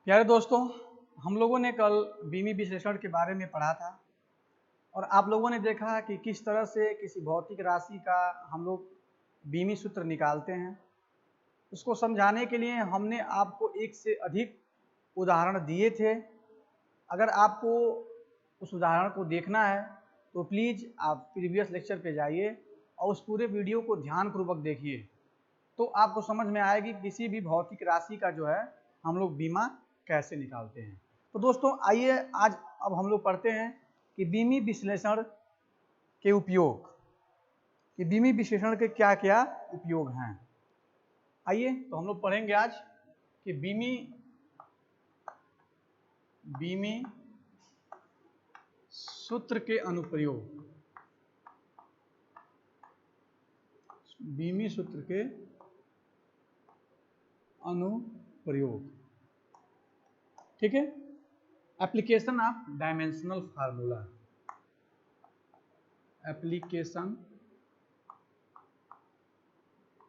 प्यारे दोस्तों, हम लोगों ने कल बीमी विश्लेषण के बारे में पढ़ा था और आप लोगों ने देखा कि किस तरह से किसी भौतिक राशि का हम लोग बीमी सूत्र निकालते हैं। उसको समझाने के लिए हमने आपको एक से अधिक उदाहरण दिए थे। अगर आपको उस उदाहरण को देखना है तो प्लीज़ आप प्रीवियस लेक्चर पे जाइए और उस पूरे वीडियो को ध्यानपूर्वक देखिए, तो आपको समझ में आएगी किसी भी भौतिक राशि का जो है हम लोग बीमा कैसे निकालते हैं। तो दोस्तों आइए आज अब हम लोग पढ़ते हैं कि बीमी विश्लेषण के उपयोग, कि बीमी विश्लेषण के क्या क्या उपयोग हैं। आइए तो हम लोग पढ़ेंगे आज कि बीमी सूत्र के अनुप्रयोग। बीमी सूत्र के अनुप्रयोग, ठीक है। Application of dimensional formula, application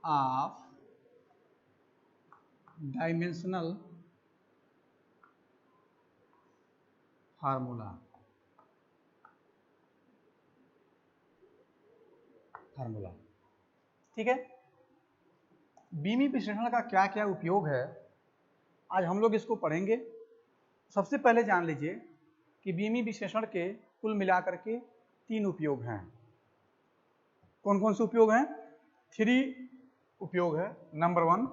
of dimensional formula, ठीक है। बीमी विश्लेषण का क्या क्या उपयोग है, आज हम लोग इसको पढ़ेंगे। सबसे पहले जान लीजिए कि बीमी विश्लेषण के कुल मिलाकर के 3 उपयोग हैं। कौन कौन से उपयोग हैं? 3 उपयोग है। नंबर 1,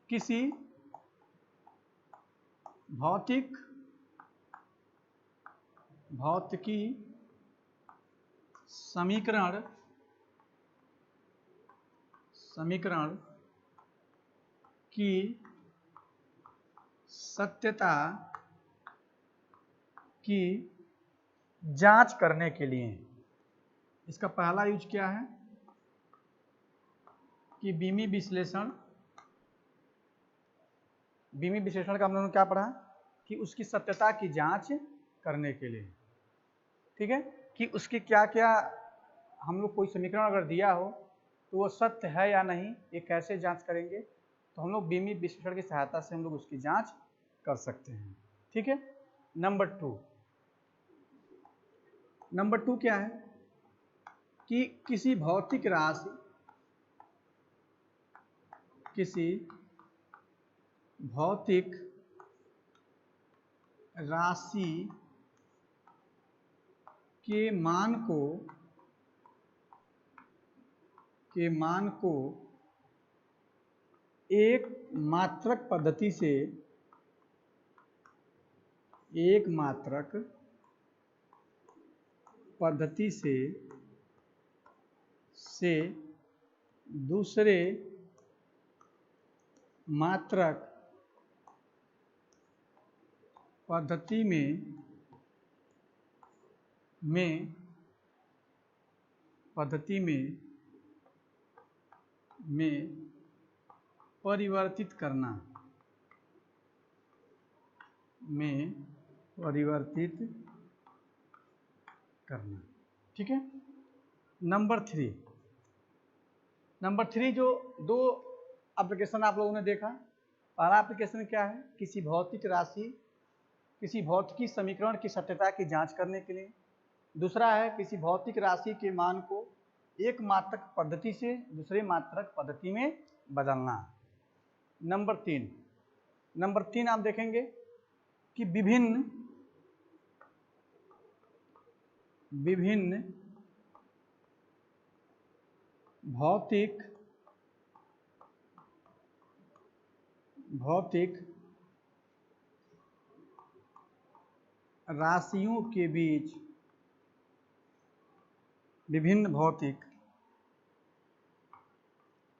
किसी भौतिकी समीकरण की सत्यता की जांच करने के लिए। इसका पहला यूज क्या है कि बीमी विश्लेषण का हम लोगों ने क्या पढ़ा कि उसकी सत्यता की जांच करने के लिए, ठीक है, कि उसकी क्या क्या हम लोग कोई समीकरण अगर दिया हो तो वो सत्य है या नहीं, ये कैसे जांच करेंगे, तो हम लोग बीमी विश्लेषण की सहायता से हम लोग उसकी जांच कर सकते हैं, ठीक है। नंबर 2 क्या है कि किसी भौतिक राशि के मान को एक मात्रक पद्धति से दूसरे मात्रक पद्धति में परिवर्तित करना, ठीक है। नंबर 3 जो 2 एप्लीकेशन आप लोगों ने देखा। पहला एप्लीकेशन क्या है, किसी भौतिकी समीकरण की सत्यता की जांच करने के लिए। दूसरा है किसी भौतिक राशि के मान को एक मात्रक पद्धति से दूसरे मात्रक पद्धति में बदलना। नंबर 3 आप देखेंगे कि विभिन्न भौतिक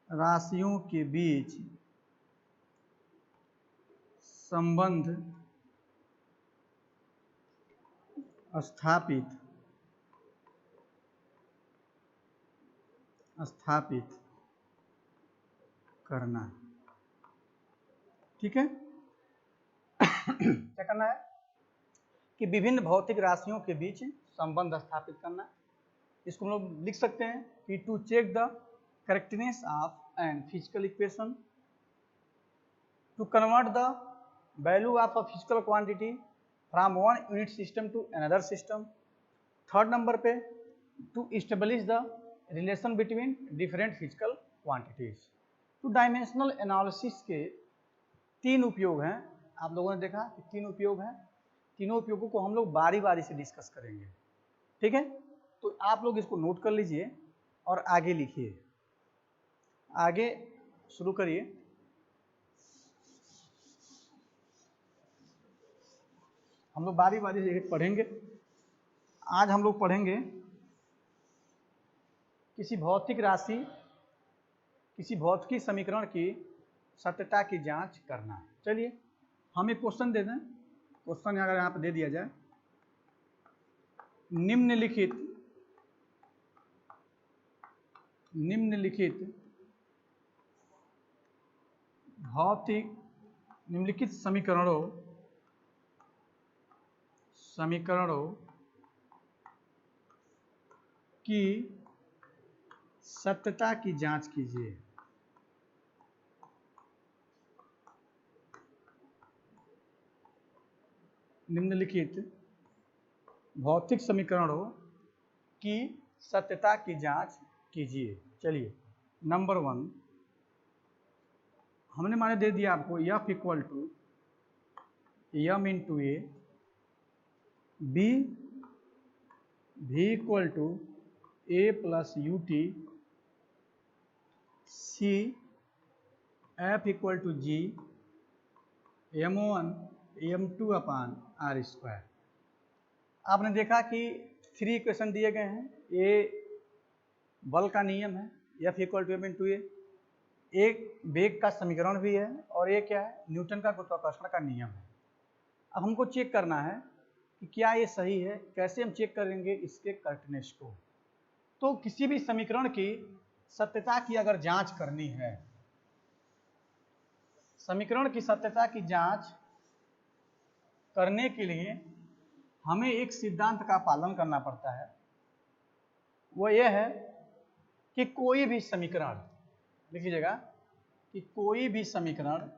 राशियों के बीच संबंध स्थापित करना, ठीक है। क्या करना है कि विभिन्न भौतिक राशियों के बीच संबंध स्थापित करना। इसको हम लोग लिख सकते हैं कि to check the correctness of an physical equation to convert the value of a physical quantity from one unit system to another system. Third number पे to establish the relation between different physical quantities. तो dimensional analysis के तीन उपयोग हैं। आप लोगों ने देखा कि तीन उपयोग हैं। तीनों उपयोगों को हम लोग बारी बारी से डिस्कस करेंगे, ठीक है। तो आप लोग इसको नोट कर लीजिए और आगे लिखिए, आगे शुरू करिए। हम लोग बारी बारी से पढ़ेंगे। आज हम लोग पढ़ेंगे किसी भौतिक राशि, किसी भौतिकी समीकरण की सत्यता की जांच करना है। चलिए हम एक क्वेश्चन दे दें। क्वेश्चन अगर यहाँ पे दे दिया जाए, निम्नलिखित भौतिक निम्नलिखित समीकरणों की सत्यता की जांच कीजिए। निम्नलिखित भौतिक समीकरणों की सत्यता की जांच कीजिए। चलिए नंबर 1 हमने माने दे दिया आपको, F equal to m into a, b equal to a plus u t, c F equal to G m1 m2 upon r square. आपने देखा कि 3 इक्वेशन दिए गए हैं। ए बल का नियम है, F equal to m into A, एक वेग का समीकरण भी है, और ये क्या है, न्यूटन का गुरुत्वाकर्षण का नियम है। अब हमको चेक करना है कि क्या ये सही है। कैसे हम चेक करेंगे इसके करेक्टनेस को। तो किसी भी समीकरण की सत्यता की अगर जांच करनी है, समीकरण की सत्यता की जांच करने के लिए हमें एक सिद्धांत का पालन करना पड़ता है। वो ये है कि कोई भी समीकरण, लिख लीजिएगा कि कोई भी समीकरण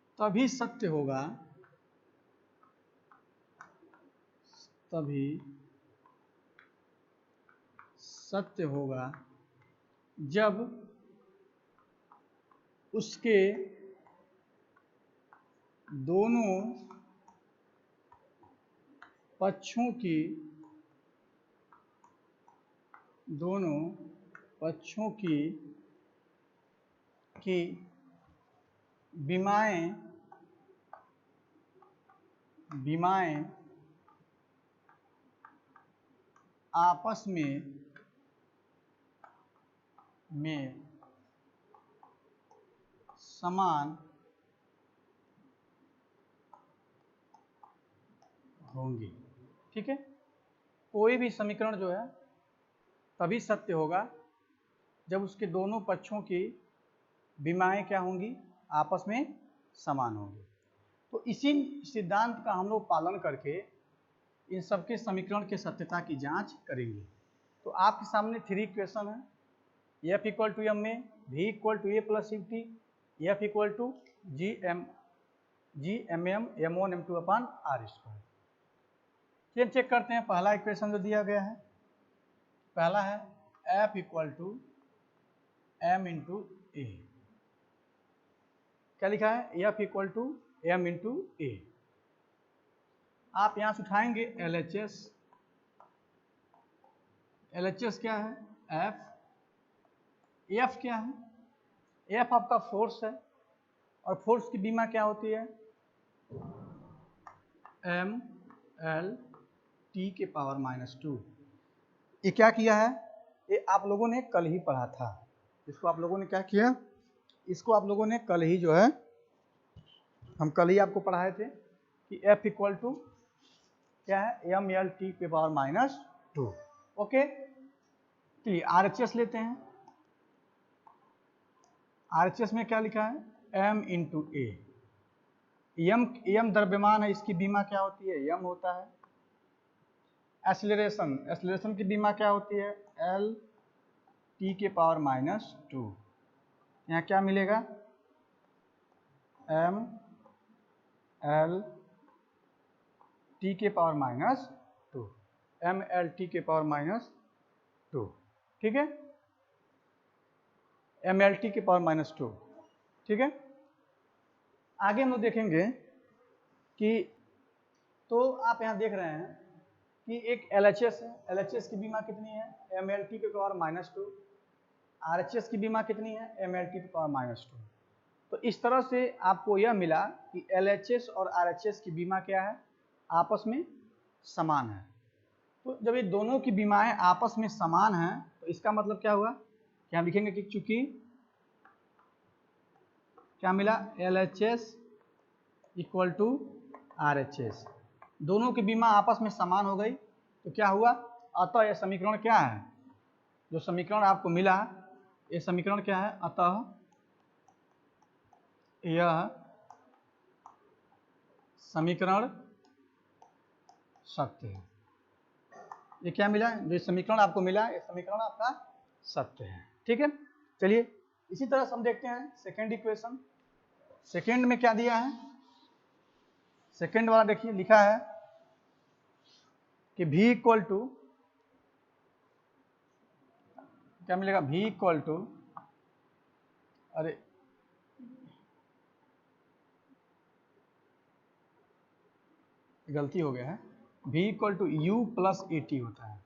तभी सत्य होगा जब उसके दोनों पक्षों की विमाएं आपस में समान होंगी, ठीक है। कोई भी समीकरण जो है तभी सत्य होगा जब उसके दोनों पक्षों की विमाएं क्या होंगी, आपस में समान होंगी। तो इसी सिद्धांत का हम लोग पालन करके इन सबके समीकरण के सत्यता की जांच करेंगे। तो आपके सामने 3 इक्वेशन है। F इक्वल टू m में, V equal to a plus u t, F equal to G M m1 m2 upon r square. चलिए चेक करते हैं। पहला इक्वेशन जो दिया गया है, पहला है F equal to m into A. क्या लिखा है, F equal to m into A. आप यहां से उठाएंगे LHS क्या है, F क्या है, F आपका फोर्स है, और फोर्स की बीमा क्या होती है, mL T के पावर -2। ये क्या किया है, ये आप लोगों ने कल ही पढ़ा था। इसको आप लोगों ने क्या किया, इसको आप लोगों ने कल ही जो है, हम कल ही आपको पढ़ाए थे कि F इक्वल टू क्या है, mL T के पावर -2। ओके, चलिए RHS लेते हैं। RHS में क्या लिखा है, m इंटू ए। यम द्रव्यमान है, इसकी बीमा क्या होती है, m होता है। एक्सीलरेशन की बीमा क्या होती है, एल टी के पावर -2। यहाँ क्या मिलेगा, एम एल टी के पावर -2, एम एल टी के पावर -2, ठीक है, एम एल टी के पावर -2, ठीक है। आगे हम लोग देखेंगे कि तो आप यहाँ देख रहे हैं कि एक LHS है, LHS की बीमा कितनी है, एम एल टी के पावर -2, RHS की बीमा कितनी है, एम एल टी के पावर -2। तो इस तरह से आपको यह मिला कि LHS और RHS की बीमा क्या है, आपस में समान है। तो जब ये दोनों की बीमाएं आपस में समान हैं तो इसका मतलब क्या हुआ कि हम लिखेंगे कि चूंकि क्या मिला, LHS इक्वल टू RHS, दोनों की बीमा आपस में समान हो गई तो क्या हुआ, अतः यह समीकरण क्या है, जो समीकरण आपको मिला ये समीकरण क्या है, अतः यह समीकरण सत्य है। ये क्या मिला, जो समीकरण आपको मिला ये समीकरण आपका सत्य है, ठीक है। चलिए इसी तरह से हम देखते हैं सेकेंड इक्वेशन। सेकेंड में क्या दिया है, सेकेंड वाला देखिए लिखा है कि v इक्वल टू क्या मिलेगा, v इक्वल टू, अरे गलती हो गया है, v equal to u plus AT होता है,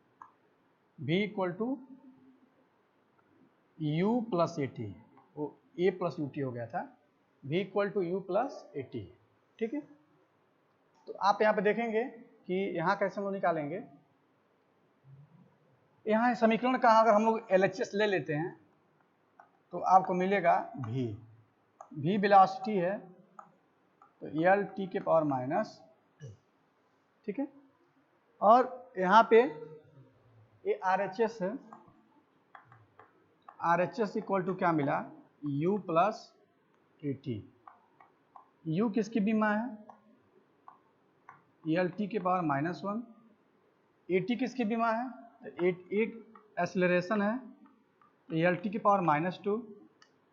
v equal to u plus AT, वो a प्लस UT हो गया था, v equal to u plus AT, ठीक है। तो आप यहाँ पे देखेंगे कि यहाँ कैसे हम लोग निकालेंगे, यहाँ समीकरण का अगर हम लोग LHS ले लेते हैं तो आपको मिलेगा v वेलोसिटी है तो एल टी के पावर -2, ठीक है। और यहाँ पे ये RHS है, RHS इक्वल टू क्या मिला, u प्लस AT। u किसकी बीमा है, एल टी के पावर -1, AT किसकी बीमा है, तो एक एक्सेलरेशन है तो एल टी के पावर -2,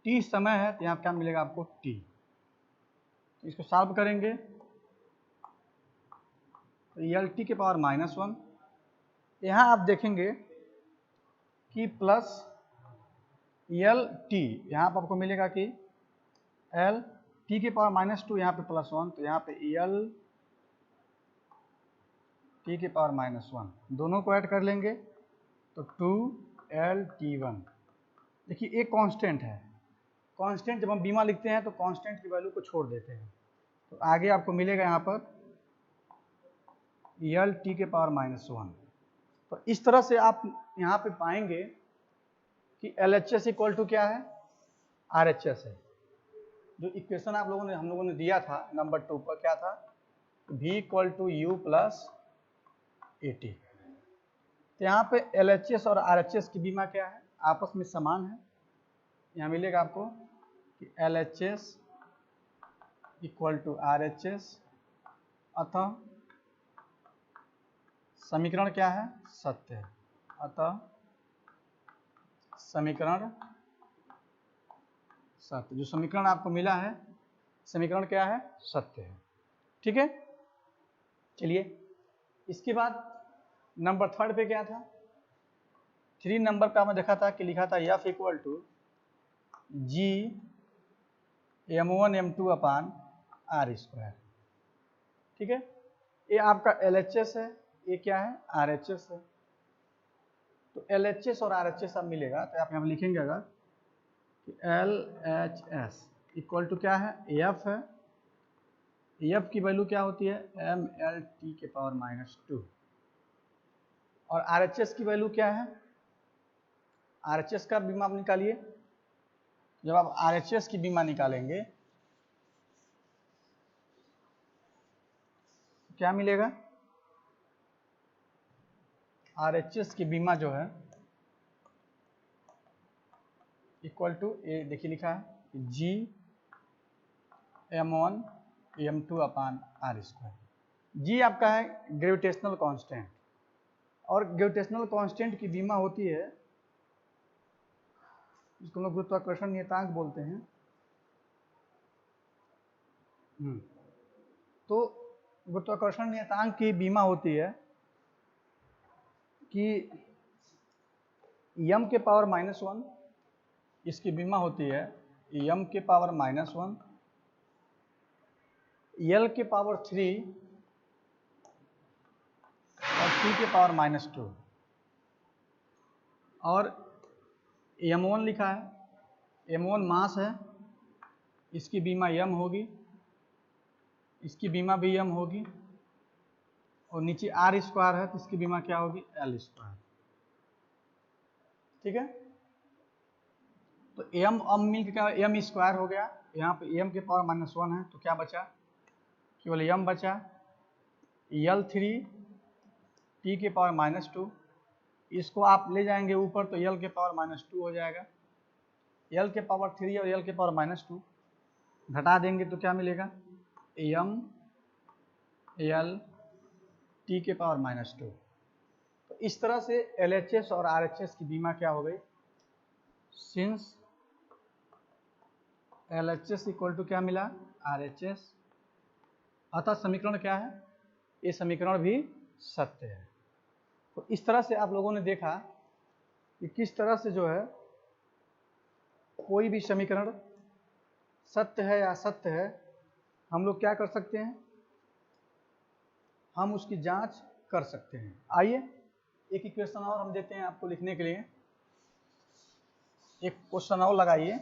t समय है तो यहाँ क्या मिलेगा आपको t। इसको सॉल्व करेंगे तो एल टी के पावर -1, यहाँ आप देखेंगे कि प्लस एल टी, यहाँ पर आपको मिलेगा कि एल टी के पावर -2, यहाँ पे +1, तो यहाँ पे एल टी के पावर -1, दोनों को ऐड कर लेंगे तो 2LT1। देखिए एक कांस्टेंट है, कांस्टेंट जब हम बीमा लिखते हैं तो कांस्टेंट की वैल्यू को छोड़ देते हैं, तो आगे आपको मिलेगा यहाँ पर एल टी के पावर -1। तो इस तरह से आप यहाँ पे पाएंगे कि LHS इक्वल टू क्या है, RHS है। जो इक्वेशन आप लोगों ने हम लोगों ने दिया था नंबर 2 पर क्या था, v equal to u plus AT। तो यहाँ पे LHS और RHS की बीमा क्या है, आपस में समान है। यहाँ मिलेगा आपको कि LHS इक्वल टू RHS, अतः समीकरण क्या है, सत्य है, अतः समीकरण सत्य, जो समीकरण आपको मिला है समीकरण क्या है, सत्य है, ठीक है। चलिए इसके बाद नंबर 3 पे क्या था, 3 नंबर पे आपने देखा था कि लिखा था F equal to G m1 m2 upon r², ठीक है। ये आपका LHS है, ये क्या है, RHS है। तो LHS और RHS अब मिलेगा तो आप यहाँ पे लिखेंगे अगर कि LHS इक्वल टू क्या है, F है, F की वैल्यू क्या होती है, mLT के पावर -2, और RHS की वैल्यू क्या है, RHS का बीमा आप निकालिए। जब आप RHS की बीमा निकालेंगे क्या मिलेगा, RHS की बीमा जो है इक्वल टू, ये देखिए लिखा है G m1 m2 upon r²। G आपका है ग्रेविटेशनल कांस्टेंट, और ग्रेविटेशनल कांस्टेंट की बीमा होती है, जिसको हम लोग गुरुत्वाकर्षण नियतांक बोलते हैं। तो गुरुत्वाकर्षण नियतांक की बीमा होती है कि m के पावर -1, इसकी बीमा होती है m के पावर -1, l के पावर 3 और t के पावर -2। और m1 लिखा है, m1 मास है, इसकी बीमा m होगी, इसकी बीमा भी m होगी, और नीचे r स्क्वायर है तो इसकी बीमा क्या होगी, l स्क्वायर। ठीक है, तो m अब मिल के क्या m स्क्वायर हो गया, यहाँ पे m के पावर -1 है तो क्या बचा, केवल m बचा, l3 t के पावर -2, इसको आप ले जाएंगे ऊपर तो l के पावर -2 हो जाएगा, l के पावर 3 और l के पावर -2 घटा देंगे तो क्या मिलेगा, m l t के पावर -2। तो इस तरह से LHS और RHS की बीमा क्या हो गई, सिंस LHS इक्वल टू क्या मिला, RHS, अतः समीकरण क्या है, ये समीकरण भी सत्य है। तो इस तरह से आप लोगों ने देखा कि किस तरह से जो है कोई भी समीकरण सत्य है या असत्य है, हम लोग क्या कर सकते हैं, हम उसकी जांच कर सकते हैं। आइए एक इक्वेशन और हम देते हैं आपको लिखने के लिए, एक क्वेश्चन और लगाइए।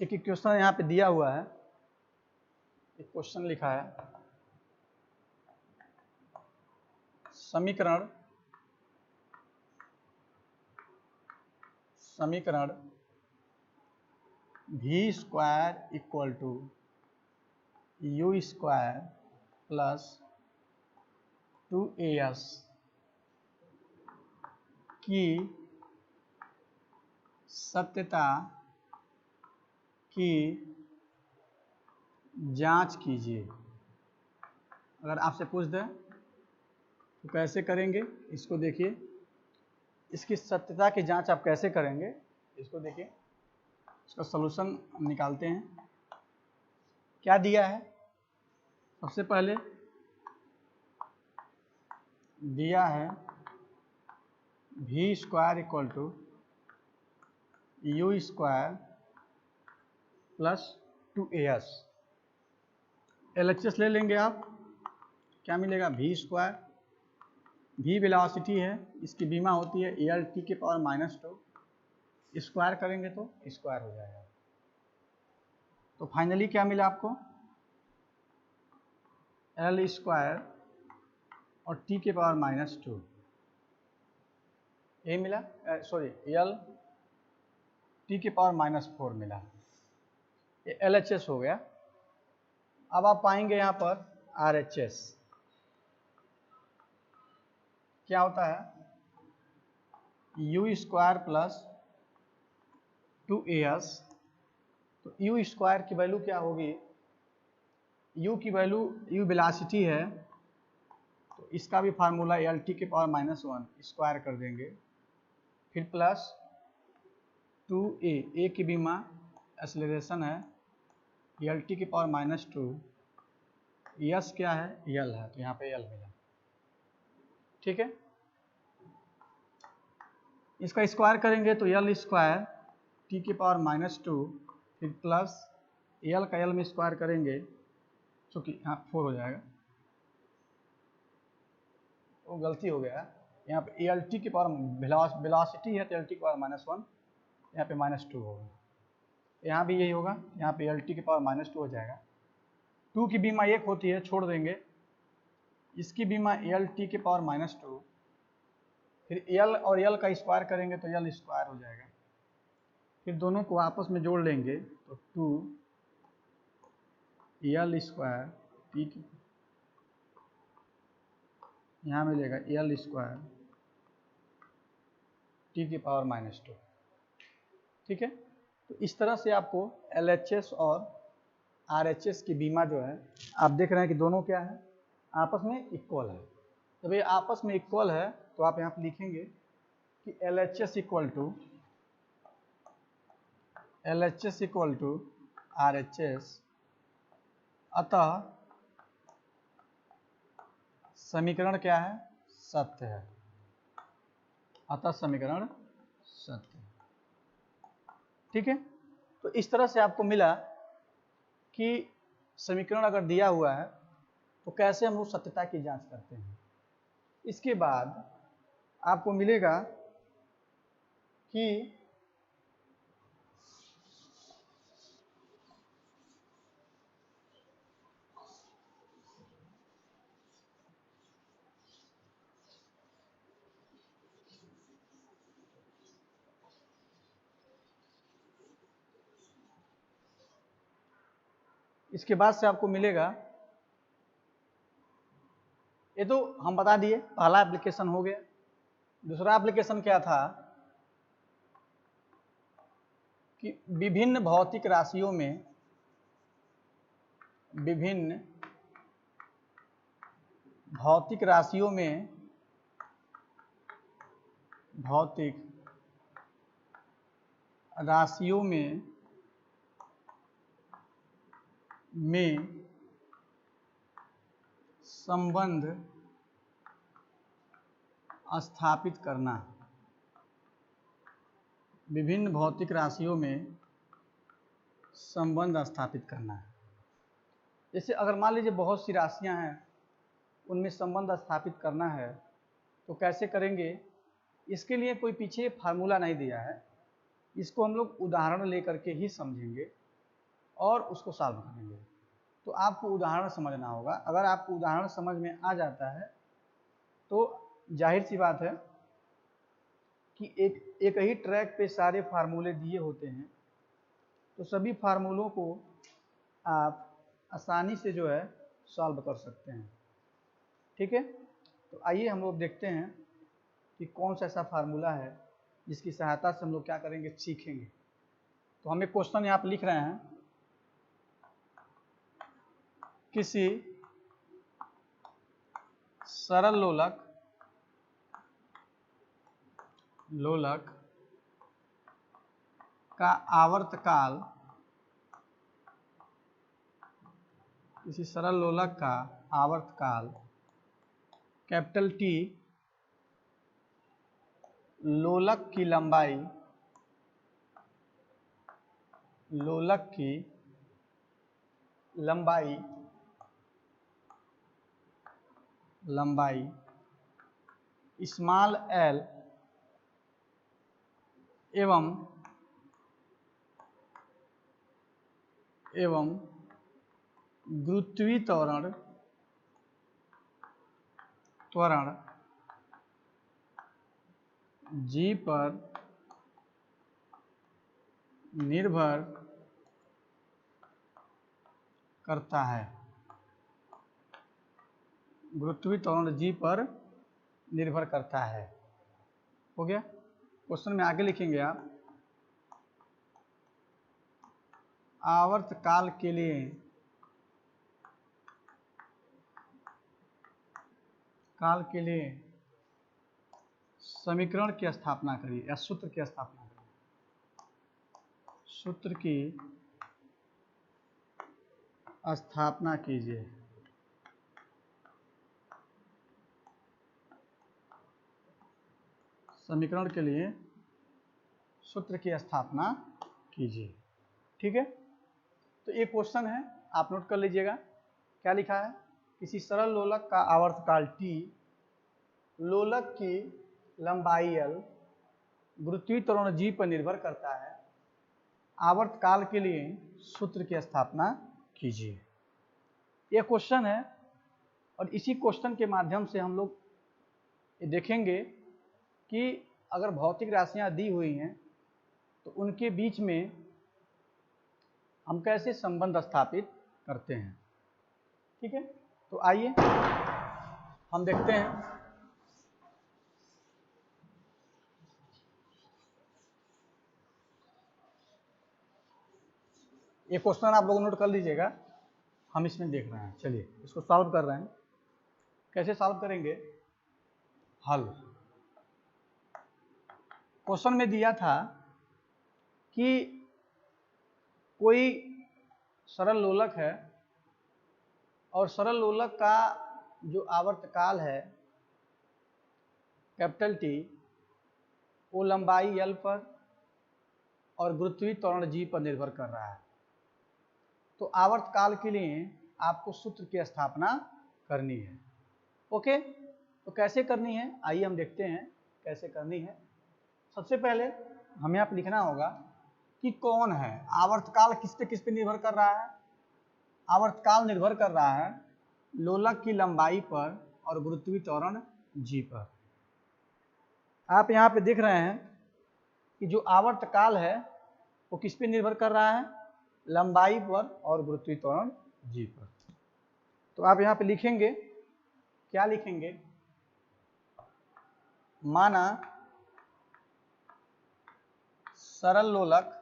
एक इक्वेशन यहाँ पे दिया हुआ है, एक क्वेश्चन लिखा है, समीकरण v square equal to u square plus 2as की सत्यता की जांच कीजिए। अगर आपसे पूछ दे तो कैसे करेंगे, इसको देखिए, इसकी सत्यता की जांच आप कैसे करेंगे, इसको देखिए, इसका सलूशन निकालते हैं। क्या दिया है, सबसे पहले दिया है v square equal to u square plus 2as, LHS ले लेंगे आप, क्या मिलेगा, v स्क्वायर, v वेलोसिटी है, इसकी बीमा होती है l t के पावर -2, स्क्वायर करेंगे तो स्क्वायर हो जाएगा। तो फाइनली क्या मिला आपको, l स्क्वायर और t के पावर -2, ये मिला, सॉरी l t के पावर -4 मिला, ये LHS हो गया। अब आप पाएंगे यहाँ पर RHS क्या होता है, u स्क्वायर प्लस 2as, तो u स्क्वायर की वैल्यू क्या होगी, u की वैल्यू, u वेलोसिटी है तो इसका भी फार्मूला l t के पावर -1 स्क्वायर कर देंगे, फिर प्लस 2a, a की बीमा एक्सेलरेशन है, l t के पावर -2, s क्या है, l है, तो यहाँ पे l मिला। ठीक है, इसका स्क्वायर करेंगे तो l स्क्वायर t के पावर -2, फिर प्लस l का l में स्क्वायर करेंगे चूँकि यहाँ 4 हो जाएगा, वो गलती हो गया, यहाँ पे l t के पावर वेलोसिटी है तो l t के पावर -1, यहाँ पे -2 होगा, यहाँ भी यही होगा, यहाँ पे l t के पावर -2 हो जाएगा। 2 की बीमा 1 होती है, छोड़ देंगे, इसकी बीमा l t के पावर -2, फिर l और l का स्क्वायर करेंगे तो l स्क्वायर हो जाएगा, फिर दोनों को आपस में जोड़ लेंगे तो 2 l स्क्वायर t यहाँ मिलेगा L स्क्वायर T⁻²। ठीक है, तो इस तरह से आपको LHS और RHS की बीमा जो है, आप देख रहे हैं कि दोनों क्या है, आपस में इक्वल है। जब ये आपस में इक्वल है तो आप यहाँ पर लिखेंगे कि LHS इक्वल टू RHS, अतः समीकरण क्या है, सत्य है। अतः समीकरण सत्य है। ठीक है, तो इस तरह से आपको मिला कि समीकरण अगर दिया हुआ है तो कैसे हम लोग सत्यता की जांच करते हैं। इसके बाद आपको मिलेगा कि इसके बाद से आपको मिलेगा, ये तो हम बता दिए, पहला एप्लीकेशन हो गया। दूसरा एप्लीकेशन क्या था कि विभिन्न भौतिक राशियों में संबंध स्थापित करना। विभिन्न भौतिक राशियों में संबंध स्थापित करना है। जैसे अगर मान लीजिए बहुत सी राशियां हैं, उनमें संबंध स्थापित करना है तो कैसे करेंगे, इसके लिए कोई पीछे फार्मूला नहीं दिया है, इसको हम लोग उदाहरण लेकर के ही समझेंगे और उसको सॉल्व करेंगे। तो आपको उदाहरण समझना होगा। अगर आपको उदाहरण समझ में आ जाता है तो जाहिर सी बात है कि एक ही ट्रैक पे सारे फार्मूले दिए होते हैं, तो सभी फार्मूलों को आप आसानी से जो है सॉल्व कर सकते हैं। ठीक है, तो आइए हम लोग देखते हैं कि कौन सा ऐसा फार्मूला है जिसकी सहायता से हम लोग क्या करेंगे, सीखेंगे। तो हम एक क्वेश्चन यहाँ पे लिख रहे हैं, किसी सरल लोलक का आवर्तकाल, किसी सरल लोलक का आवर्तकाल कैपिटल T, लोलक की लंबाई स्मॉल l एवं गुरुत्वीय त्वरण g पर निर्भर करता है। गुरुत्वीय त्वरण g पर निर्भर करता है। हो गया। क्वेश्चन में आगे लिखेंगे आप, आवर्तकाल के लिए समीकरण की स्थापना करिए या सूत्र की स्थापना करिए। सूत्र की स्थापना कीजिए। समीकरण के लिए सूत्र की स्थापना कीजिए। ठीक है, तो ये क्वेश्चन है, आप नोट कर लीजिएगा। क्या लिखा है, किसी सरल लोलक का आवर्तकाल T, लोलक की लंबाई L, गुरुत्वीय त्वरण G पर निर्भर करता है। आवर्तकाल के लिए सूत्र की स्थापना कीजिए। यह क्वेश्चन है और इसी क्वेश्चन के माध्यम से हम लोग ये देखेंगे कि अगर भौतिक राशियां दी हुई हैं तो उनके बीच में हम कैसे संबंध स्थापित करते हैं। ठीक है, तो आइए हम देखते हैं ये क्वेश्चन आप लोग नोट कर लीजिएगा, हम इसमें देख रहे हैं। चलिए इसको सॉल्व कर रहे हैं। कैसे सॉल्व करेंगे? हल। क्वेश्चन में दिया था कि कोई सरल लोलक है और सरल लोलक का जो आवर्तकाल है कैपिटल टी, वो लंबाई L पर और गुरुत्वीय त्वरण G पर निर्भर कर रहा है। तो आवर्तकाल के लिए आपको सूत्र की स्थापना करनी है। ओके, तो कैसे करनी है आइए हम देखते हैं कैसे करनी है। सबसे पहले हमें आप लिखना होगा कि कौन है, आवर्तकाल किस पे निर्भर कर रहा है? आवर्तकाल निर्भर कर रहा है लोलक की लंबाई पर और गुरुत्वीय त्वरण G पर। आप यहाँ पे देख रहे हैं कि जो आवर्तकाल है वो किस पे निर्भर कर रहा है? लंबाई पर और गुरुत्वीय त्वरण G पर। तो आप यहाँ पे लिखेंगे, क्या लिखेंगे? माना सरल लोलक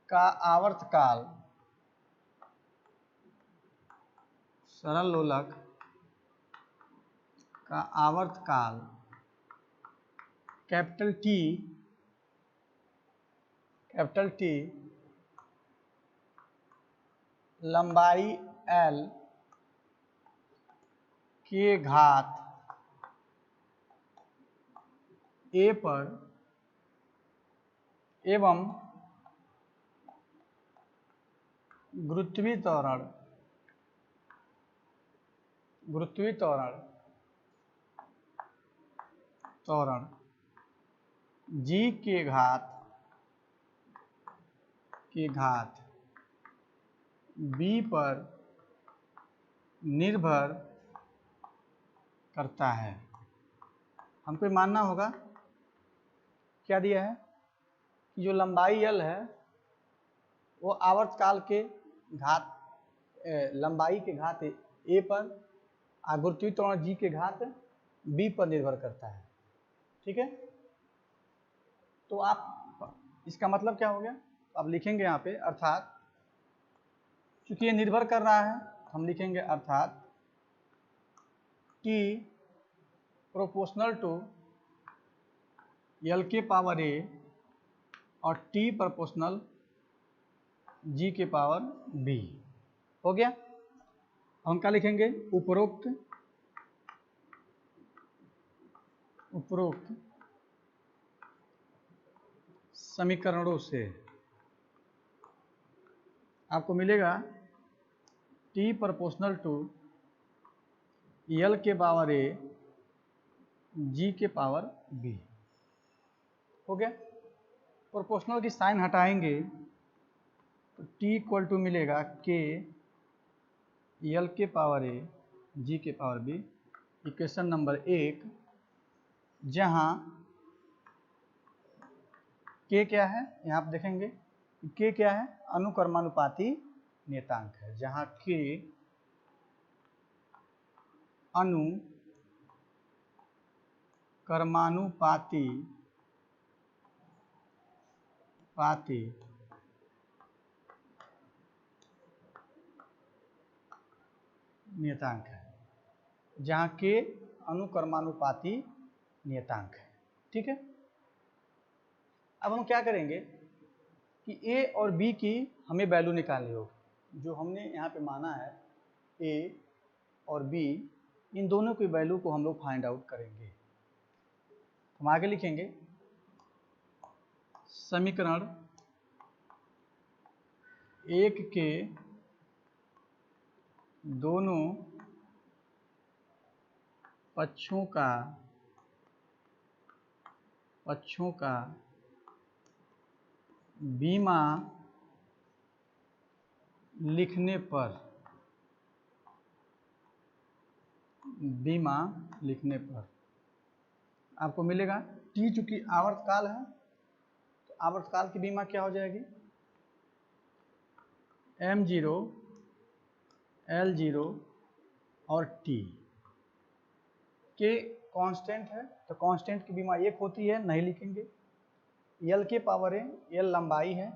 का आवर्तकाल, सरल लोलक का आवर्तकाल कैपिटल टी लंबाई L के घात A पर एवं गुरुत्वीय त्वरण G के घात B पर निर्भर करता है। हमको मानना होगा, क्या दिया है कि जो लंबाई L है वो आवर्तकाल के घात लंबाई के घात A पर और गुरुत्वीय त्वरण G के घात B पर निर्भर करता है। ठीक है, तो आप इसका मतलब क्या हो गया? तो आप लिखेंगे यहाँ पे अर्थात, चूंकि ये निर्भर कर रहा है हम लिखेंगे अर्थात T प्रोपोर्शनल टू L के पावर A और T प्रोपोर्शनल G के पावर B। हो गया। हम क्या लिखेंगे? उपरोक्त समीकरणों से आपको मिलेगा T प्रोपोर्शनल टू L के पावर A G के पावर B। हो गया। प्रोपोर्शनल की साइन हटाएंगे तो T इक्वल टू मिलेगा K L के पावर A G के पावर B। इक्वेशन नंबर 1, जहाँ K क्या है? यहाँ आप देखेंगे K क्या है? अनुक्रमानुपाती नियतांक है। जहाँ K अनुक्रमानुपाती नियतांक है, जहाँ K अनुक्रमानुपाती नियतांक है। ठीक है, अब हम क्या करेंगे कि A और B की हमें वैल्यू निकालनी होगी। जो हमने यहाँ पे माना है A और B, इन दोनों की वैल्यू को हम लोग फाइंड आउट करेंगे। हम आगे लिखेंगे समीकरण 1 के दोनों पक्षों का बीमा लिखने पर आपको मिलेगा T, चूंकि आवर्तकाल है तो आवर्तकाल की बीमा क्या हो जाएगी? M0 L0 और T के कांस्टेंट है तो कांस्टेंट की बीमा 1 होती है, नहीं लिखेंगे। l के पावर a, l लंबाई है,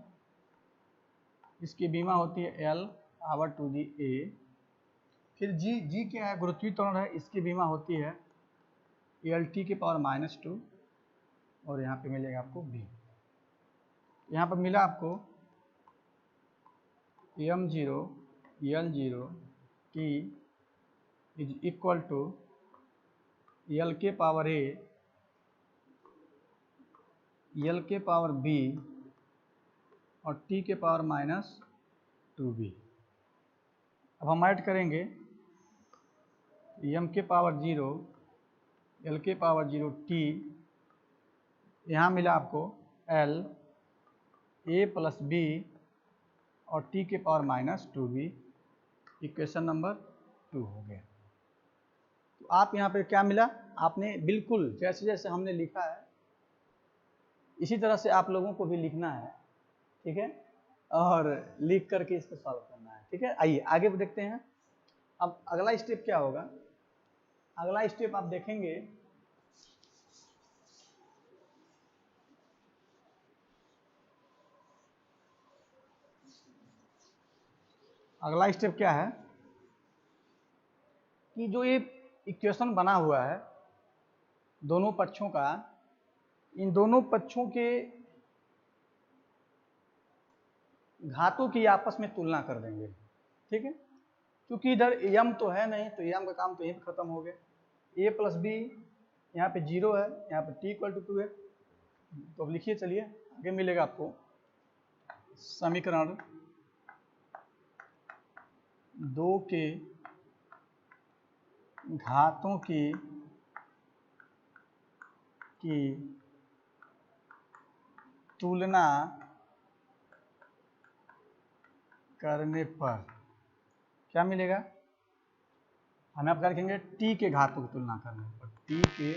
इसकी बीमा होती है l power to the a। फिर g क्या है, गुरुत्वीय त्वरण है, इसकी बीमा होती है lt के पावर -2 और यहाँ पे मिलेगा आपको b। यहाँ पर मिला आपको m0 l0 t is equal to l के पावर a, l के पावर b और t के पावर -2b। अब हम ऐड करेंगे m के पावर 0, l के पावर 0 t, यहाँ मिला आपको l a प्लस b और t के पावर -2b। इक्वेशन नंबर 2 हो गया। तो आप यहाँ पे क्या मिला, आपने बिल्कुल जैसे जैसे हमने लिखा है इसी तरह से आप लोगों को भी लिखना है, ठीक है, और लिख करके इसको सॉल्व करना है, ठीक है। आइए आगे देखते हैं। अब अगला स्टेप क्या होगा, अगला स्टेप आप देखेंगे अगला स्टेप क्या है कि जो ये इक्वेशन बना हुआ है दोनों पक्षों का, इन दोनों पक्षों के घातों की आपस में तुलना कर देंगे, ठीक है। क्योंकि इधर m तो है नहीं तो m का काम तो यहीं पे खत्म हो गया। a प्लस बी यहाँ पे 0 है, यहाँ पे t इक्वल टू 2 है। तो अब लिखिए, चलिए आगे मिलेगा आपको समीकरण 2 के घातों की तुलना करने पर क्या मिलेगा, हमें आप क्या लिखेंगे, t के घातों की तुलना करने पर, t के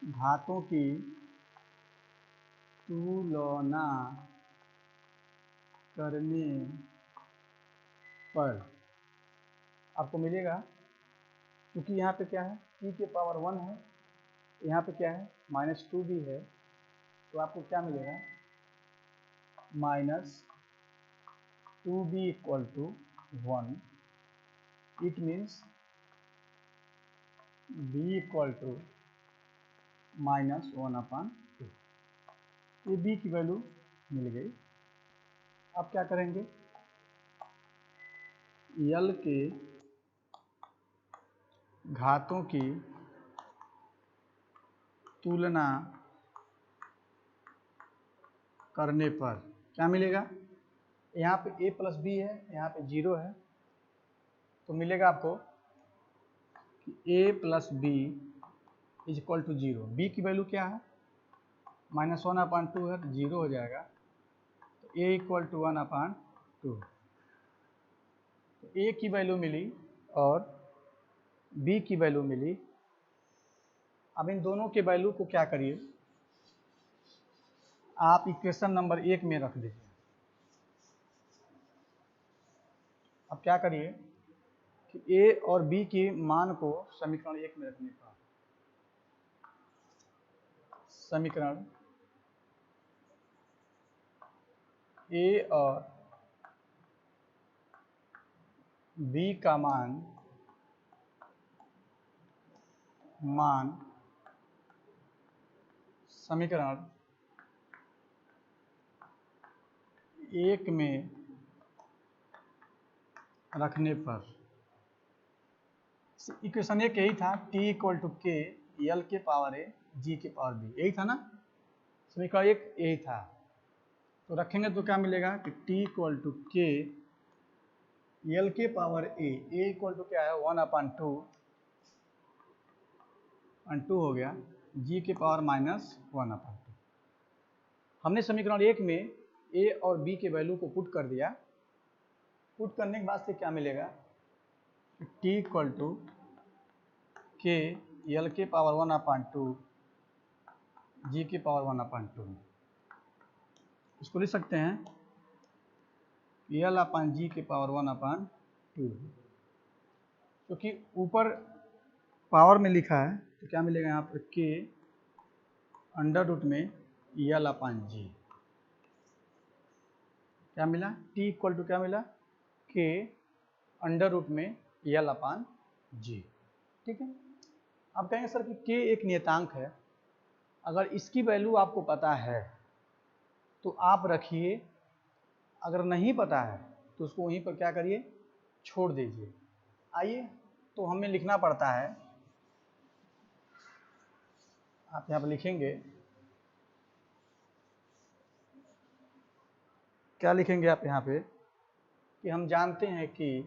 घातों की तुलना करने पर आपको मिलेगा, क्योंकि यहाँ पे क्या है t के पावर 1 है, यहाँ पे क्या है -2b है, तो आपको क्या मिलेगा -2b equal to 1। It means b equal to -1/2। ये b की वैल्यू मिल गई। अब क्या करेंगे, l के घातों की तुलना करने पर क्या मिलेगा, यहाँ पे a प्लस बी है, यहाँ पे 0 है, तो मिलेगा आपको कि a plus b is equal to 0। b की वैल्यू क्या है -1/2 है, तो 0 हो जाएगा, तो a इक्वल टू 1/2। तो a की वैल्यू मिली और b की वैल्यू मिली। अब इन दोनों के वैल्यू को क्या करिए, आप इक्वेशन नंबर 1 में रख दीजिए। अब क्या करिए कि a और b के मान को समीकरण 1 में रखने का, समीकरण a और b का मान समीकरण 1 में रखने पर, इक्वेशन 1 यही था, t इक्वल टू के l के पावर a g के पावर b, यही था ना, समीकरण 1 यही था। तो रखेंगे तो क्या मिलेगा कि t इक्वल टू के l के पावर a इक्वल टू क्या है 1/2 हो गया, g के पावर -1/2। हमने समीकरण 1 में a और b के वैल्यू को पुट कर दिया। पुट करने के बाद से क्या मिलेगा, t इक्वल टू के l के पावर 1/2 g के पावर 1/2। इसको लिख सकते हैं l/g के पावर 1/2, क्योंकि ऊपर पावर में लिखा है तो क्या मिलेगा यहाँ पर के अंडर रूट में यल अपान जी। क्या मिला? टी इक्वल टू क्या मिला? के अंडर रूट में यल अपान जी। ठीक है। अब कहेंगे सर कि के एक नियतांक है, अगर इसकी वैल्यू आपको पता है तो आप रखिए, अगर नहीं पता है तो उसको वहीं पर क्या करिए, छोड़ दीजिए। आइए तो हमें लिखना पड़ता है, आप यहाँ पर लिखेंगे, क्या लिखेंगे आप यहाँ पे कि हम जानते हैं कि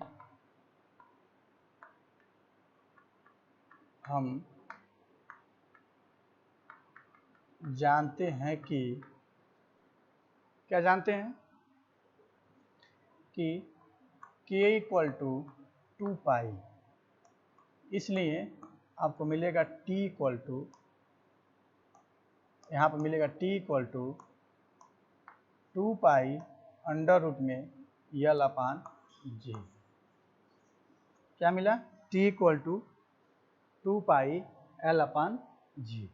क्या जानते हैं कि k इक्वल टू 2 पाई, इसलिए आपको मिलेगा t इक्वल टू, यहाँ पर मिलेगा t equal to 2 pi under root में यल अपान जी। क्या मिला? t equal to 2 pi L upon G.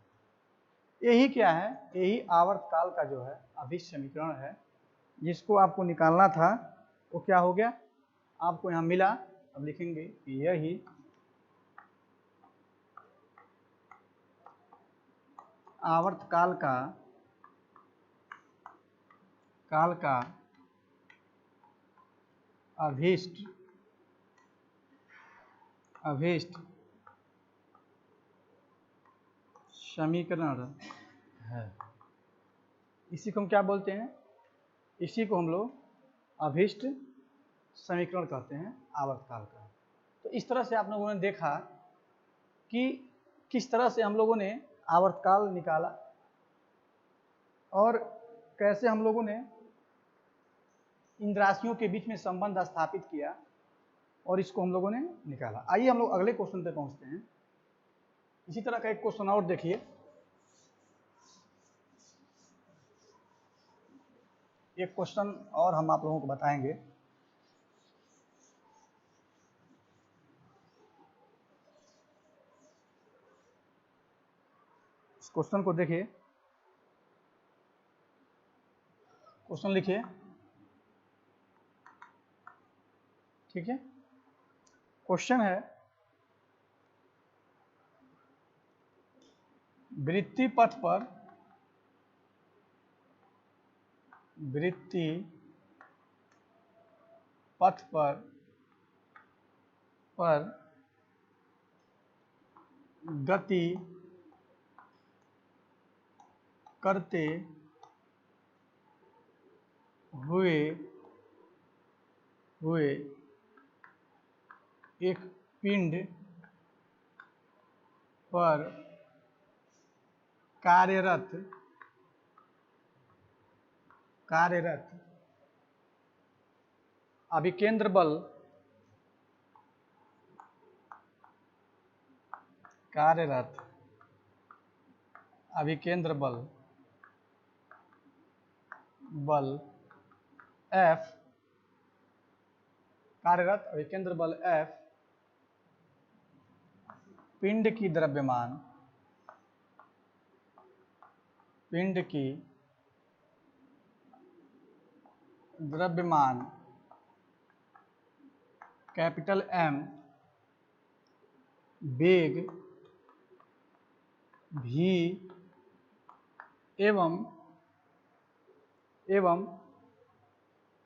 यही क्या है? यही आवर्तकाल का जो है अभिष्ट समीकरण है, जिसको आपको निकालना था। वो क्या हो गया? आपको यहाँ मिला। अब लिखेंगे कि यही आवर्तकाल का अभीष्ट समीकरण है। इसी को हम क्या बोलते हैं? इसी को हम लोग अभीष्ट समीकरण कहते हैं आवर्तकाल का। तो इस तरह से आप लोगों ने देखा कि किस तरह से हम लोगों ने आवर्तकाल निकाला और कैसे हम लोगों ने इन राशियों के बीच में संबंध स्थापित किया और इसको हम लोगों ने निकाला। आइए हम लोग अगले क्वेश्चन पे पहुंचते हैं। इसी तरह का एक क्वेश्चन और देखिए। एक क्वेश्चन और हम आप लोगों को बताएंगे। इस क्वेश्चन को देखिए। क्वेश्चन लिखिए, ठीक है। क्वेश्चन है, वृत्ति पथ पर गति करते हुए एक पिंड पर कार्यरत अभिकेंद्र बल F पिंड की द्रव्यमान कैपिटल M वेग v एवं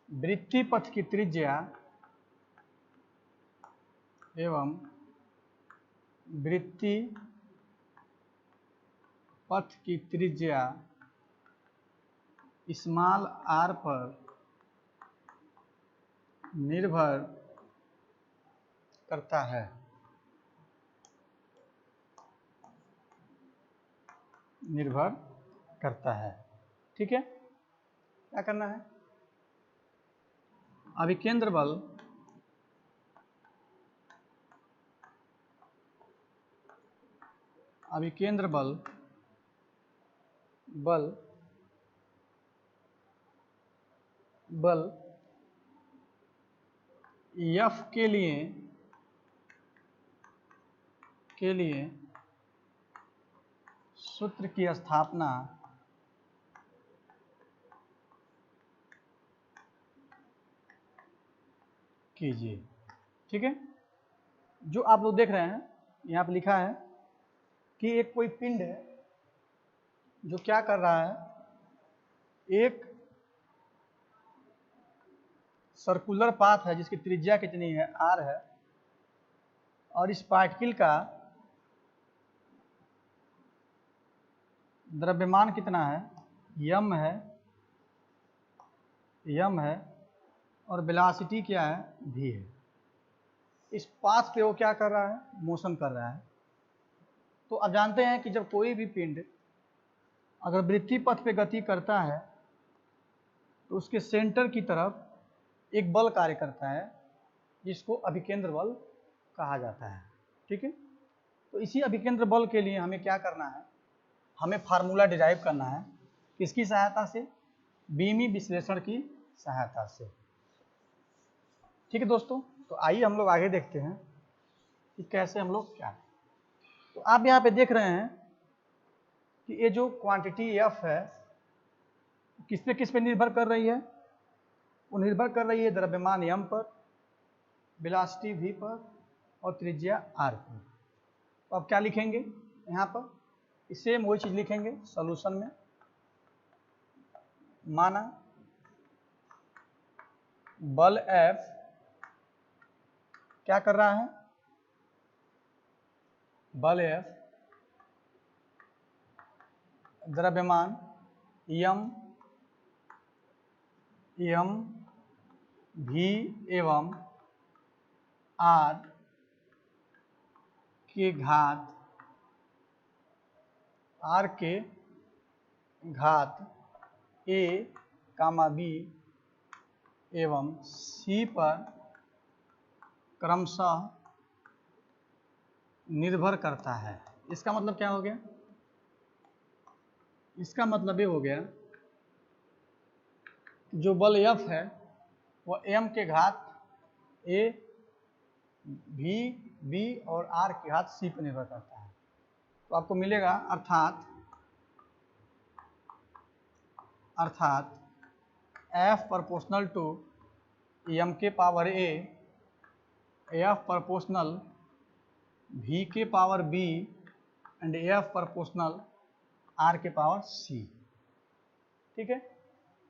वृत्ति पथ की त्रिज्या स्मॉल r पर निर्भर करता है। ठीक है। क्या करना है? अभिकेंद्र बल F के लिए के लिए सूत्र की स्थापना कीजिए। ठीक है, जो आप लोग देख रहे हैं यहाँ पे लिखा है कि एक कोई पिंड है जो क्या कर रहा है, एक सर्कुलर पाथ है जिसकी त्रिज्या कितनी है, r है, और इस पार्टिकल का द्रव्यमान कितना है, m है, और वेलोसिटी क्या है, v है। इस पाथ पे वो क्या कर रहा है, मोशन कर रहा है। तो अब जानते हैं कि जब कोई भी पिंड अगर वृत्तीय पथ पे गति करता है तो उसके सेंटर की तरफ एक बल कार्य करता है जिसको अभिकेंद्र बल कहा जाता है। ठीक है, तो इसी अभिकेंद्र बल के लिए हमें क्या करना है, हमें फार्मूला डिराइव करना है, किसकी सहायता से, बीमी विश्लेषण की सहायता से। ठीक है दोस्तों, तो आइए हम लोग आगे देखते हैं कि कैसे हम लोग क्या। तो आप यहाँ पे देख रहे हैं कि ये जो क्वांटिटी एफ है किस पे निर्भर कर रही है, वो निर्भर कर रही है द्रव्यमान m पर, वेलोसिटी v पर, और त्रिज्या r पर। तो अब क्या लिखेंगे यहाँ पर, सेम वही चीज लिखेंगे सॉल्यूशन में। माना बल F क्या कर रहा है, बल F द्रव्यमान m v एवं r के घात a, b एवं c पर क्रमशः निर्भर करता है। इसका मतलब क्या हो गया, इसका मतलब ये हो गया जो बल F है वह m के घात a, v, b और r के घात c पर निर्भर करता है। तो आपको मिलेगा अर्थात F प्रोपोर्शनल टू m के power a, F proportional v के power b and F proportional r के पावर c। ठीक है,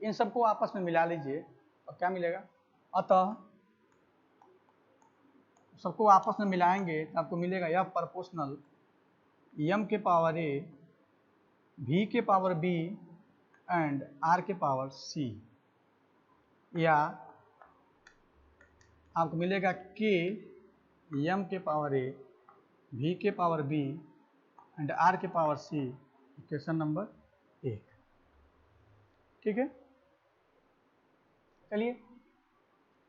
इन सबको आपस में मिला लीजिए और क्या मिलेगा, अतः सबको आपस में मिलाएंगे तो आपको मिलेगा F प्रोपोर्शनल m के पावर a, v के पावर b एंड r के पावर c, या आपको मिलेगा k m के पावर a, v के पावर b एंड r के पावर c, इक्वेशन नंबर 1। ठीक है, चलिए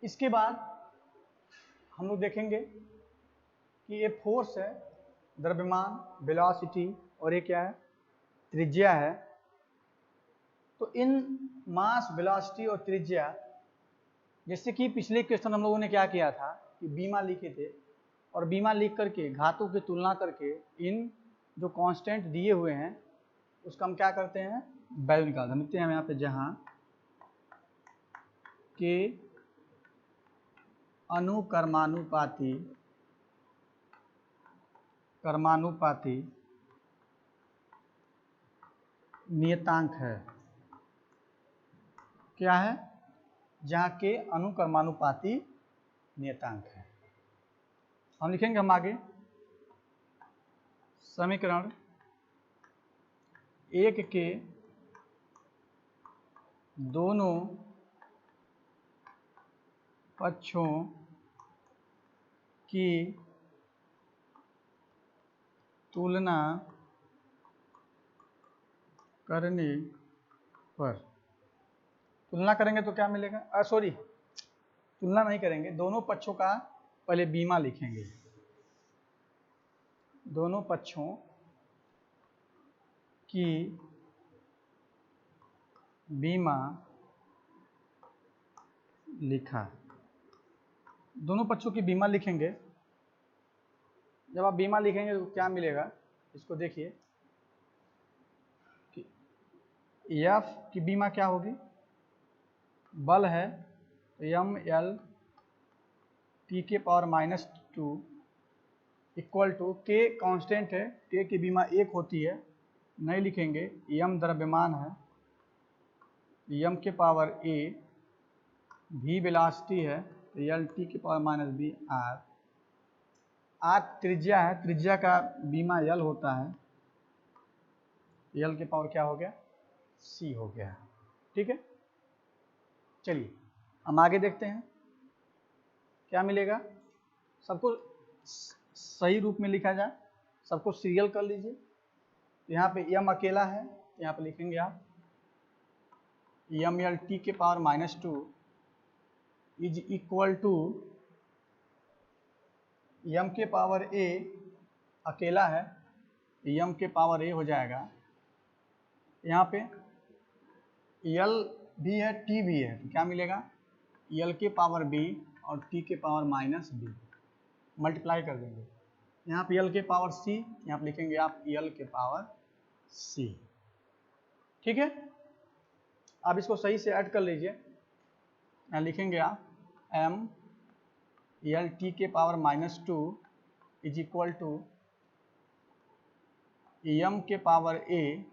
इसके बाद हम लोग देखेंगे कि ये फोर्स है, द्रव्यमान, वेलोसिटी, और ये क्या है, त्रिज्या है। तो इन मास, वेलोसिटी और त्रिज्या, जैसे कि पिछले क्वेश्चन हम लोगों ने क्या किया था कि बीमा लिखे थे, और बीमा लिख करके घातों की तुलना करके इन जो कांस्टेंट दिए हुए हैं उसका हम क्या करते हैं, वैल्यू निकालते हैं। लिखते हैं हम यहाँ पे जहाँ के कर्मानुपाती नियतांक है, क्या है, जहाँ के अनुकर्मानुपाती नियतांक है। हम लिखेंगे हम आगे समीकरण 1 के दोनों पक्षों की तुलना करने पर, तुलना करेंगे तो क्या मिलेगा, तुलना नहीं करेंगे, दोनों पक्षों का पहले बीमा लिखेंगे, दोनों पक्षों की बीमा लिखा, दोनों पक्षों की बीमा लिखेंगे जब आप बीमा लिखेंगे तो क्या मिलेगा, इसको देखिए कि एफ की बीमा क्या होगी, बल है तो एम एल टी के पावर -2 इक्वल टू के कांस्टेंट है, के की बीमा 1 होती है, नहीं लिखेंगे, यम द्रव्यमान है, यम के पावर ए, भी वेलोसिटी है तो एल टी के पावर -b आर, आर त्रिज्या है, त्रिज्या का बीमा यल होता है, यल के पावर क्या हो गया, सी हो गया। ठीक है, चलिए हम आगे देखते हैं क्या मिलेगा। सबको सही रूप में लिखा जाए, सबको सीरियल कर लीजिए। यहाँ पे यम अकेला है, यहाँ पे लिखेंगे आप यम एल टी के पावर -2 इज इक्वल टू यम के पावर ए, अकेला है, यम के पावर ए हो जाएगा, यहाँ पे यल भी है, टी भी है, तो क्या मिलेगा, यल के पावर बी और टी के पावर -b, मल्टीप्लाई कर देंगे। यहाँ पे यल के पावर सी, यहाँ पे लिखेंगे आप यल के पावर सी। ठीक है, आप इसको सही से ऐड कर लीजिए। यहाँ लिखेंगे आप एम यल टी के पावर -2 इज इक्वल टू यम के पावर ए,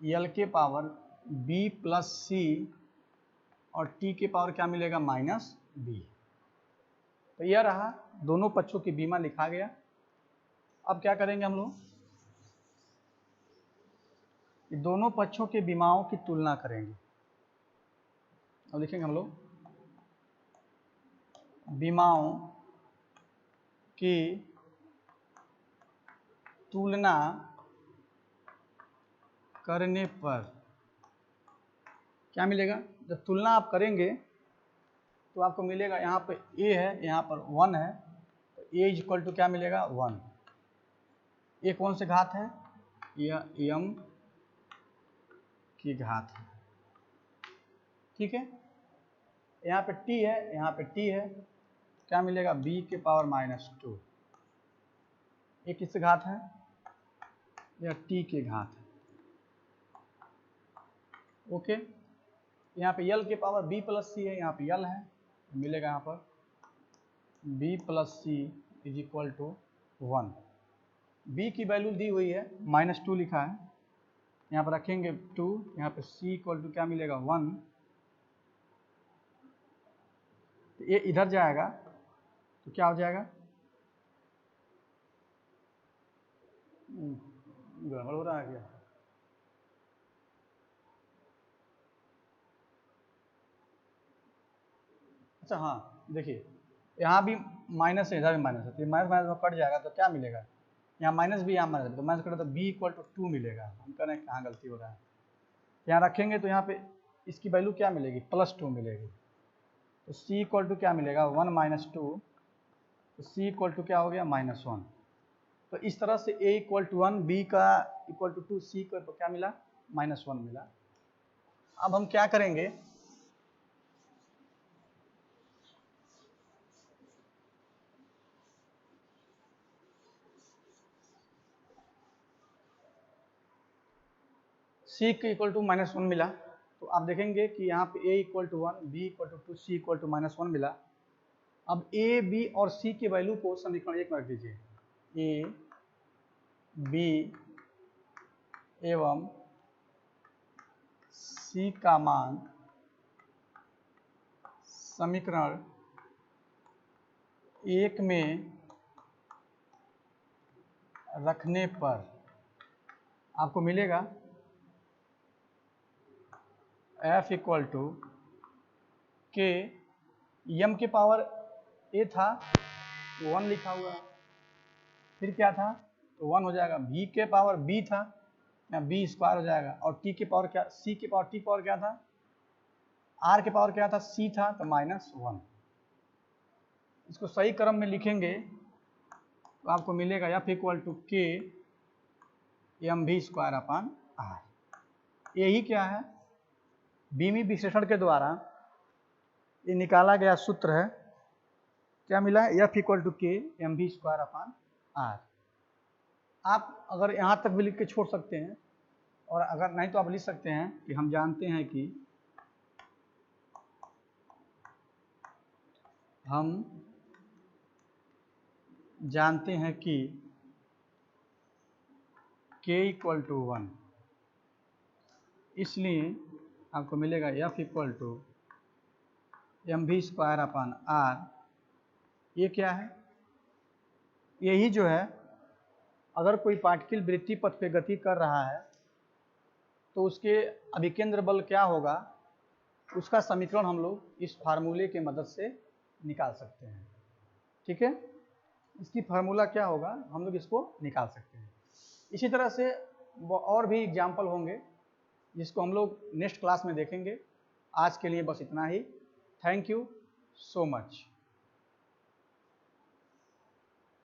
यल के पावर बी प्लस सी और टी के पावर क्या मिलेगा, -b। तो यह रहा, दोनों पक्षों की बीमा लिखा गया। अब क्या करेंगे हम लोग, दोनों पक्षों के बीमाओं की तुलना करेंगे। अब लिखेंगे हम लोग बीमाओं की तुलना करने पर क्या मिलेगा, जब तुलना आप करेंगे तो आपको मिलेगा, यहाँ पे ए है, यहाँ पर 1 है, तो ए इज इक्वल टू क्या मिलेगा, 1। ए कौन से घात है, यह यम की घात है। ठीक है, यहाँ पे टी है, यहाँ पे टी है, क्या मिलेगा, b के पावर -2। ये किस घात है, यह t के घात है। ओके, यहाँ पे यल के पावर b प्लस सी है, यहाँ पे यल है, मिलेगा यहाँ पर b plus c is equal to 1। b की वैल्यू दी हुई है, -2 लिखा है, यहाँ पर रखेंगे 2, यहाँ पे c इक्वल टू क्या मिलेगा, 1। तो ये इधर जाएगा तो क्या हो जाएगा, गड़बड़ हो रहा है क्या, अच्छा हाँ देखिए, यहाँ भी माइनस है, इधर भी माइनस है, तो माइनस माइनस में कट जाएगा तो क्या मिलेगा, यहाँ माइनस भी, यहाँ माइनस, तो माइनस कटे तो b इक्वल टू 2 मिलेगा। हम कह रहे हैं कहाँ गलती हो रहा है, यहाँ रखेंगे तो यहाँ पे इसकी वैल्यू क्या मिलेगी, +2 मिलेगी, तो c इक्वल टू क्या मिलेगा, 1 - 2, तो c इक्वल टू क्या हो गया, -1। तो इस तरह से a इक्वल टू 1, b का equal to 2, c equal to क्या मिला, -1 मिला। अब हम क्या करेंगे, c के इक्वल टू -1 मिला, तो आप देखेंगे कि यहाँ पे a equal to 1, b equal to 2, c equal to -1 मिला। अब a, b और c की वैल्यू को समीकरण 1 में रख दीजिए, a, b एवं c का मान समीकरण 1 में रखने पर आपको मिलेगा f इक्वल टू के, यम के पावर a था, 1 लिखा हुआ, फिर क्या था, तो 1 हो जाएगा, v के पावर b था, या b स्क्वायर हो जाएगा, और t के पावर क्या, c के पावर, t पावर क्या था, r के पावर क्या था, c था, तो -1। इसको सही क्रम में लिखेंगे तो आपको मिलेगा f इक्वल टू के mv²/r। यही क्या है, बीमी विश्लेषण के द्वारा ये निकाला गया सूत्र है, क्या मिला है, f इक्वल टू के mv²/r। आर। आप अगर यहाँ तक भी लिख के छोड़ सकते हैं, और अगर नहीं तो आप लिख सकते हैं कि हम जानते हैं कि k इक्वल टू 1, इसलिए आपको मिलेगा F इक्वल टू mv²/r। ये क्या है? यही जो है, अगर कोई पार्टिकल वृत्तीय पथ पे गति कर रहा है तो उसके अभिकेंद्र बल क्या होगा, उसका समीकरण हम लोग इस फार्मूले के मदद से निकाल सकते हैं। ठीक है, इसकी फार्मूला क्या होगा, हम लोग इसको निकाल सकते हैं। इसी तरह से और भी एग्जाम्पल होंगे जिसको हम लोग नेक्स्ट क्लास में देखेंगे। आज के लिए बस इतना ही। Thank you so much.